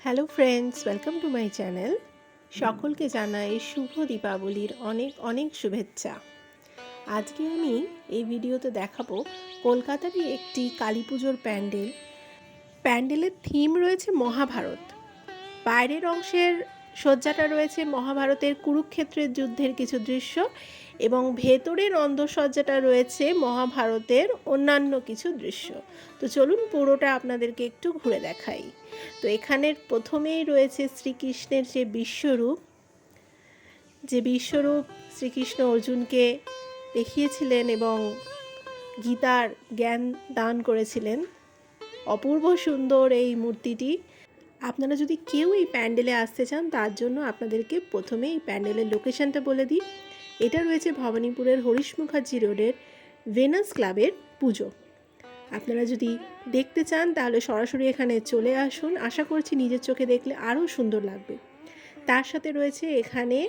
Hello friends, welcome to my channel. সকলকে জানাই শুভ দীপাবলির অনেক অনেক শুভেচ্ছা। আজকে আমি এই ভিডিওতে দেখাবো কলকাতারই একটি কালী পুজোর প্যান্ডেল। প্যান্ডেলের থিম রয়েছে মহাভারত। বাইরের অংশের সজ্জাটা রয়েছে মহাভারতের কুরুক্ষেত্রের যুদ্ধের কিছু দৃশ্য এবং ভেতরের অন্দরসজ্জাটা রয়েছে মহাভারতের অন্যান্য কিছু দৃশ্য। তো চলুন পুরোটা আপনাদেরকে একটু ঘুরে দেখাই। তো এখানের প্রথমেই রয়েছে শ্রীকৃষ্ণের যে বিশ্বরূপ শ্রীকৃষ্ণ অর্জুনকে দেখিয়েছিলেন এবং গীতার জ্ঞান দান করেছিলেন। অপূর্ব সুন্দর এই মূর্তিটি। আপনারা যদি কেউ এই প্যান্ডেলে আসতে চান তার জন্য আপনাদেরকে প্রথমে এই প্যান্ডেলের লোকেশানটা বলে দিই। এটা রয়েছে ভবানীপুরের হরিশ মুখার্জি রোডের ভেনাস ক্লাবের পুজো। আপনারা যদি দেখতে চান তাহলে সরাসরি এখানে চলে আসুন। আশা করছি নিজের চোখে দেখলে আরও সুন্দর লাগবে। তার সাথে রয়েছে এখানে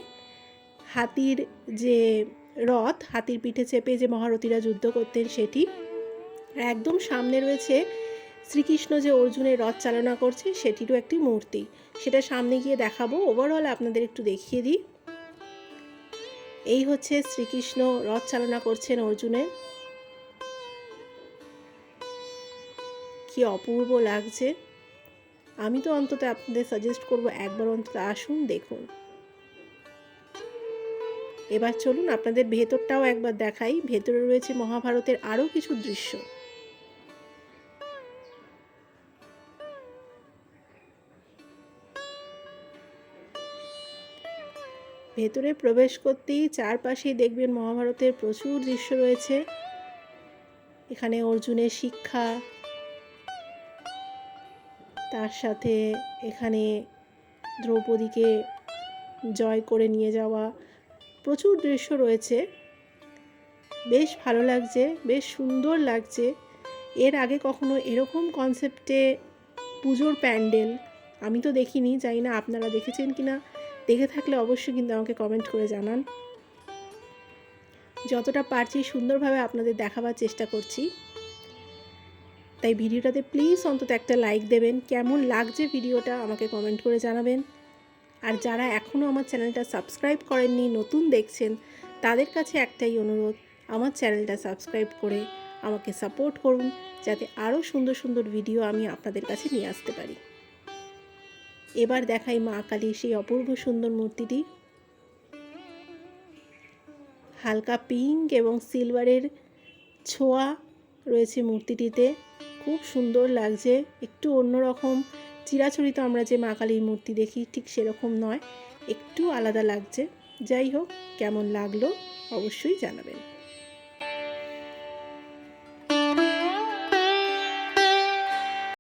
হাতির যে রথ, হাতির পিঠে চেপে যে মহারথীরা যুদ্ধ করতেন সেটি। একদম সামনে রয়েছে শ্রীকৃষ্ণ যে অর্জুনের রথ চালনা করছে সেটিরও একটি মূর্তি। সেটা সামনে গিয়ে দেখাবো। ওভারঅল আপনাদের একটু দেখিয়ে দিই। এই হচ্ছে শ্রীকৃষ্ণ রথ চালনা করছেন অর্জুনের। কি অপূর্ব লাগছে। আমি তো অন্তত আপনাদের সাজেস্ট করব একবার অন্তত আসুন, দেখুন। এবার চলুন আপনাদের ভেতরটাও একবার দেখাই। ভেতরে রয়েছে মহাভারতের আরও কিছু দৃশ্য। ভেতরে প্রবেশ করতেই চারপাশেই দেখবেন মহাভারতের প্রচুর দৃশ্য রয়েছে। এখানে অর্জুনের শিক্ষা, তার সাথে এখানে দ্রৌপদীকে জয় করে নিয়ে যাওয়া, প্রচুর দৃশ্য রয়েছে। বেশ ভালো লাগছে, বেশ সুন্দর লাগছে। এর আগে কখনো এরকম কনসেপ্টে পুজোর প্যান্ডেল আমি তো দেখিনি, জানি না আপনারা দেখেছেন কিনা। দেখে থাকলে অবশ্যই কিন্তু আমাকে কমেন্ট করে জানান। যতটা পারছি সুন্দরভাবে আপনাদের দেখাবার চেষ্টা করছি। তাই ভিডিওটাতে প্লিজ অন্তত একটা লাইক দেবেন। কেমন লাগছে ভিডিওটা আমাকে কমেন্ট করে জানাবেন। আর যারা এখনও আমার চ্যানেলটা সাবস্ক্রাইব করেননি, নতুন দেখছেন, তাদের কাছে একটাই অনুরোধ, আমার চ্যানেলটা সাবস্ক্রাইব করে আমাকে সাপোর্ট করুন, যাতে আরও সুন্দর সুন্দর ভিডিও আমি আপনাদের কাছে নিয়ে আসতে পারি। এবার দেখাই মা কালীর সেই অপূর্ব সুন্দর মূর্তিটি। হালকা পিঙ্ক এবং সিলভারের ছোঁয়া রয়েছে মূর্তিটিতে। খুব সুন্দর লাগছে। একটু অন্যরকম, চিরাচরিত আমরা যে মা কালীর মূর্তি দেখি ঠিক সেরকম নয়, একটু আলাদা লাগছে। যাই হোক, কেমন লাগলো অবশ্যই জানাবেন।